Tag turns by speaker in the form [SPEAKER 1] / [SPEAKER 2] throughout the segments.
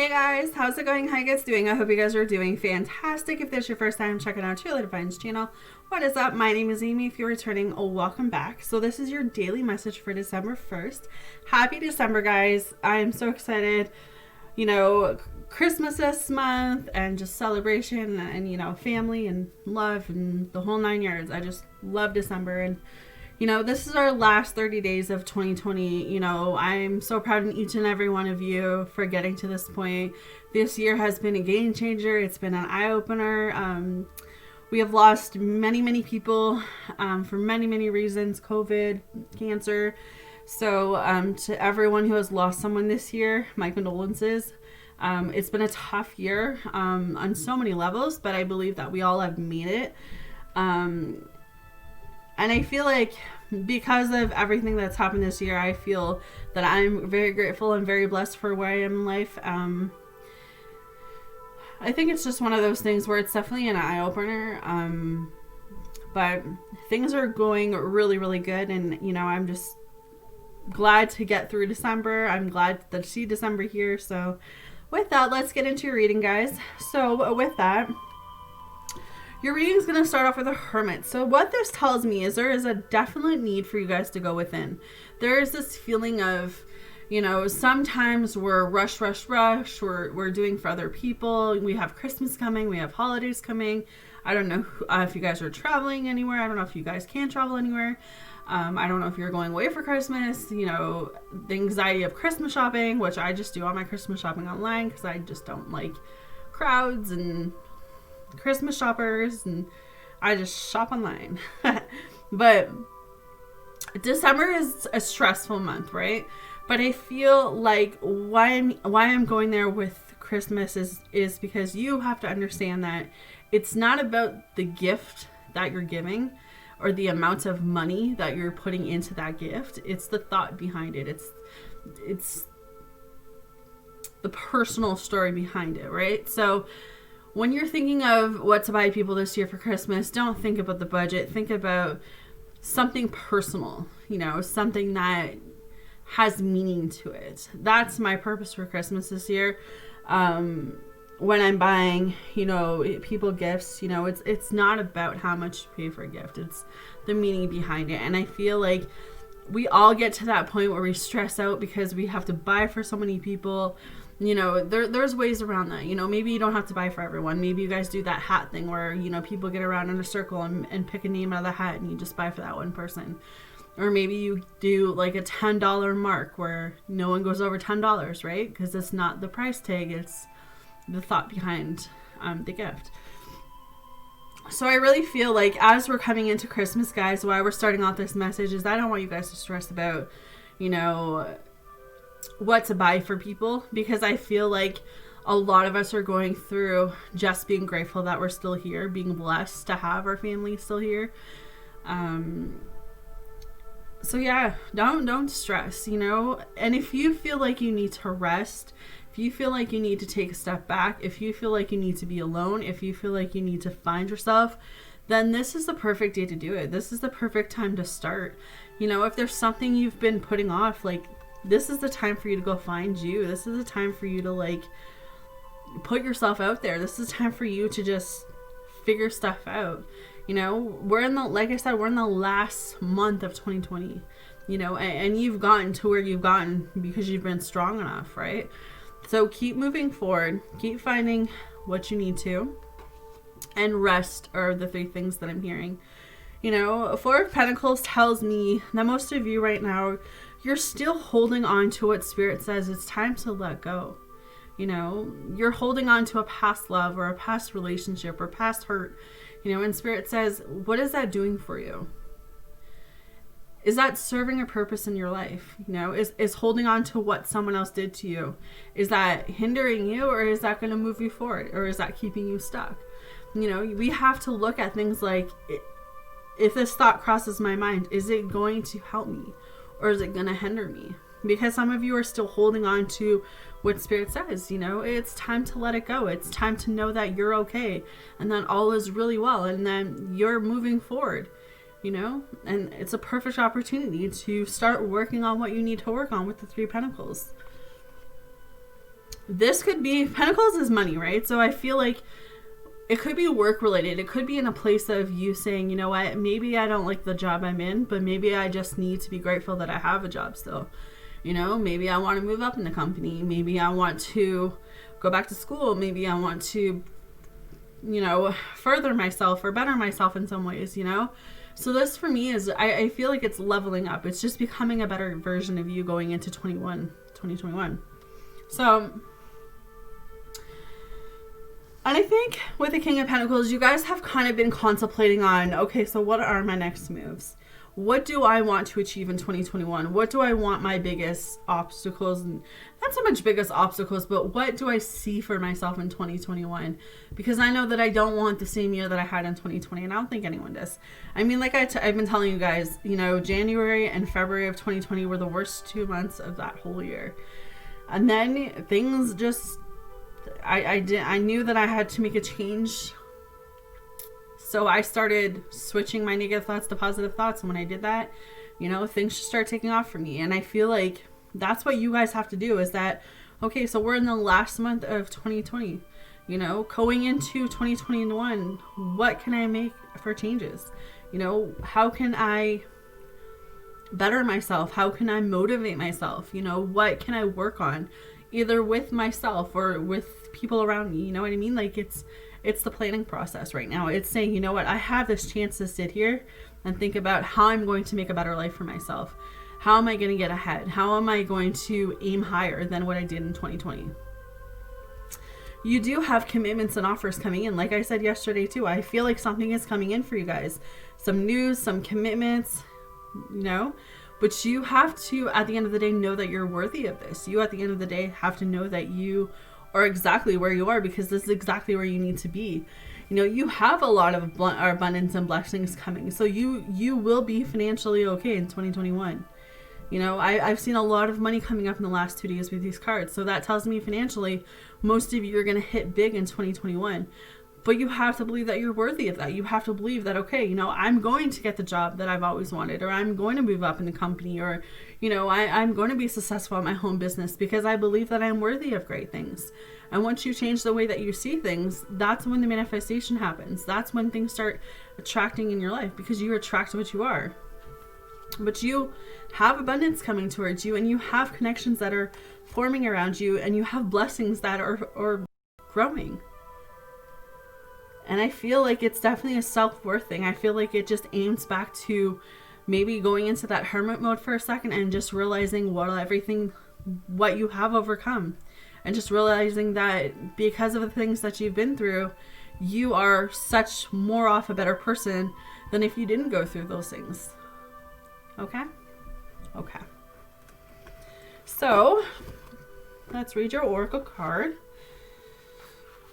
[SPEAKER 1] Hey guys, how's it going? How you guys doing? I hope you guys are doing fantastic. If this is your first time checking out Cheerleader Divine's channel, what is up? My name is Amy. If you're returning, welcome back. So this is your daily message for December 1st. Happy December, guys. I am so excited. You know, Christmas this month and just celebration and, you know, family and love and the whole 9 yards. I just love December. And you know, this is our last 30 days of 2020. You know, I'm so proud of each and every one of you for getting to this point. This year has been a game changer. It's been an eye-opener. We have lost many, many people for many, many reasons. COVID, cancer. So to everyone who has lost someone this year, my condolences. It's been a tough year on so many levels, but I believe that we all have made it. And I feel like because of everything that's happened this year, I feel that I'm very grateful and very blessed for where I am in life. I think it's just one of those things where it's definitely an eye-opener. But things are going really, really good. And, you know, I'm just glad to get through December. I'm glad to see December here. So with that, let's get into your reading, guys. So with that, your reading is going to start off with a hermit. So what this tells me is there is a definite need for you guys to go within. There is this feeling of, you know, sometimes we're rush. We're doing for other people. We have Christmas coming. We have holidays coming. I don't know if you guys are traveling anywhere. I don't know if you guys can travel anywhere. I don't know if you're going away for Christmas. You know, the anxiety of Christmas shopping, which I just do all my Christmas shopping online because I just don't like crowds and Christmas shoppers, and I just shop online. But December is a stressful month, right? But I feel like why I'm going there with Christmas is because you have to understand that it's not about the gift that you're giving or the amount of money that you're putting into that gift. It's the thought behind it. It's the personal story behind it, right? So when you're thinking of what to buy people this year for Christmas, don't think about the budget. Think about something personal, you know, something that has meaning to it. That's my purpose for Christmas this year. When I'm buying, you know, people gifts, you know, it's not about how much you pay for a gift. It's the meaning behind it. And I feel like we all get to that point where we stress out because we have to buy for so many people. You know, there's ways around that. You know, maybe you don't have to buy for everyone. Maybe you guys do that hat thing where, you know, people get around in a circle and pick a name out of the hat and you just buy for that one person. Or maybe you do like a $10 mark where no one goes over $10, right? Because it's not the price tag, it's the thought behind the gift. So I really feel like as we're coming into Christmas, guys, why we're starting off this message is I don't want you guys to stress about, you know, what to buy for people, because I feel like a lot of us are going through just being grateful that we're still here, being blessed to have our family still here. So yeah, don't stress, you know. And if you feel like you need to rest, if you feel like you need to take a step back, if you feel like you need to be alone, if you feel like you need to find yourself, then this is the perfect day to do it. This is the perfect time to start. You know, if there's something you've been putting off, like, this is the time for you to go find you. This is the time for you to, like, put yourself out there. This is time for you to just figure stuff out. You know, like I said, we're in the last month of 2020, you know, and you've gotten to where you've gotten because you've been strong enough, right? So keep moving forward, keep finding what you need to, and rest are the three things that I'm hearing. You know, Four of Pentacles tells me that most of you right now, you're still holding on to what Spirit says it's time to let go. You know, you're holding on to a past love or a past relationship or past hurt, you know, and Spirit says, what is that doing for you? Is that serving a purpose in your life? You know, is holding on to what someone else did to you, is that hindering you, or is that going to move you forward, or is that keeping you stuck? You know, we have to look at things like, if this thought crosses my mind, is it going to help me? Or is it going to hinder me? Because some of you are still holding on to what Spirit says, you know, it's time to let it go. It's time to know that you're okay and that all is really well and then you're moving forward, you know, and it's a perfect opportunity to start working on what you need to work on with the Three of Pentacles. this could be, Pentacles is money, right? So I feel like it could be work related. It could be in a place of you saying, you know what, maybe I don't like the job I'm in, but maybe I just need to be grateful that I have a job still. You know, maybe I want to move up in the company. Maybe I want to go back to school. Maybe I want to, you know, further myself or better myself in some ways, you know? So this for me is, I feel like it's leveling up. It's just becoming a better version of you going into 2021. So, and I think with the King of Pentacles, you guys have kind of been contemplating on, okay, so what are my next moves? What do I want to achieve in 2021? What do I want my biggest obstacles? And not so much biggest obstacles, but what do I see for myself in 2021? Because I know that I don't want the same year that I had in 2020, and I don't think anyone does. I mean, like I've been telling you guys, you know, January and February of 2020 were the worst 2 months of that whole year. And then things just, I knew that I had to make a change. So I started switching my negative thoughts to positive thoughts. And when I did that, you know, things just start taking off for me. And I feel like that's what you guys have to do is that, okay, so we're in the last month of 2020, you know, going into 2021, what can I make for changes? You know, how can I better myself? How can I motivate myself? You know, what can I work on either with myself or with people around me? You know what I mean? Like it's the planning process right now. It's saying, you know what, I have this chance to sit here and think about how I'm going to make a better life for myself. How am I going to get ahead? How am I going to aim higher than what I did in 2020? You do have commitments and offers coming in. Like I said yesterday too, I feel like something is coming in for you guys. Some news, some commitments, you know, but you have to, at the end of the day, know that you're worthy of this. You, at the end of the day, have to know that you are exactly where you are, because this is exactly where you need to be. You know, you have a lot of abundance and blessings coming. So you will be financially okay in 2021. You know, I've seen a lot of money coming up in the last 2 days with these cards. So that tells me financially, most of you are going to hit big in 2021. But you have to believe that you're worthy of that. You have to believe that, okay, you know, I'm going to get the job that I've always wanted, or I'm going to move up in the company, or, you know, I'm going to be successful at my home business because I believe that I'm worthy of great things. And once you change the way that you see things, that's when the manifestation happens. That's when things start attracting in your life, because you attract what you are. But you have abundance coming towards you, and you have connections that are forming around you, and you have blessings that are growing. And I feel like it's definitely a self-worth thing. I feel like it just aims back to maybe going into that hermit mode for a second and just realizing what you have overcome. And just realizing that because of the things that you've been through, you are such more off a better person than if you didn't go through those things. Okay? Okay. So, let's read your oracle card.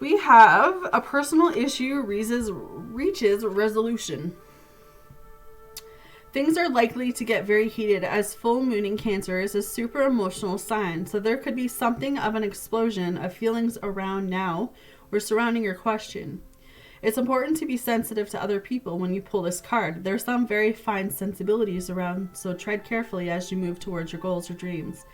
[SPEAKER 1] We have a personal issue reaches resolution. Things are likely to get very heated, as full moon in Cancer is a super emotional sign. So there could be something of an explosion of feelings around now or surrounding your question. It's important to be sensitive to other people when you pull this card. There's some very fine sensibilities around, so tread carefully as you move towards your goals or dreams.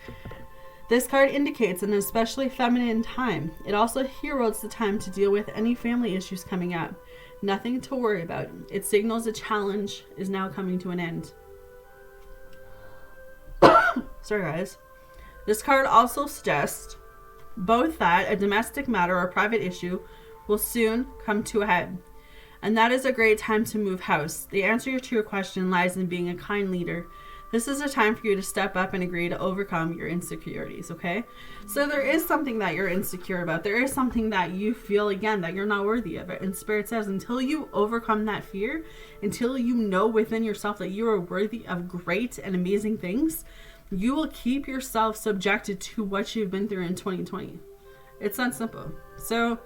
[SPEAKER 1] This card indicates an especially feminine time. It also heralds the time to deal with any family issues coming up. Nothing to worry about. It signals a challenge is now coming to an end. Sorry, guys. This card also suggests both that a domestic matter or private issue will soon come to a head. And that is a great time to move house. The answer to your question lies in being a kind leader. This is a time for you to step up and agree to overcome your insecurities, okay? So there is something that you're insecure about. There is something that you feel, again, that you're not worthy of it. And Spirit says, until you overcome that fear, until you know within yourself that you are worthy of great and amazing things, you will keep yourself subjected to what you've been through in 2020. It's that simple. So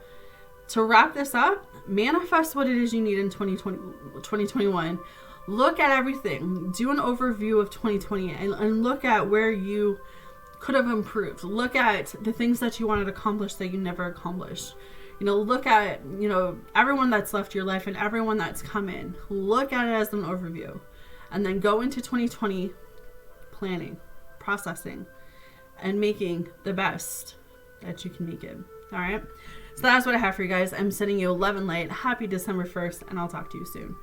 [SPEAKER 1] to wrap this up, manifest what it is you need in 2021. Look at everything. Do an overview of 2020 and look at where you could have improved. Look at the things that you wanted to accomplish that you never accomplished. You know, look at, you know, everyone that's left your life and everyone that's come in. Look at it as an overview. And then go into 2020 planning, processing, and making the best that you can make it. All right. So that's what I have for you guys. I'm sending you love and light. Happy December 1st, and I'll talk to you soon.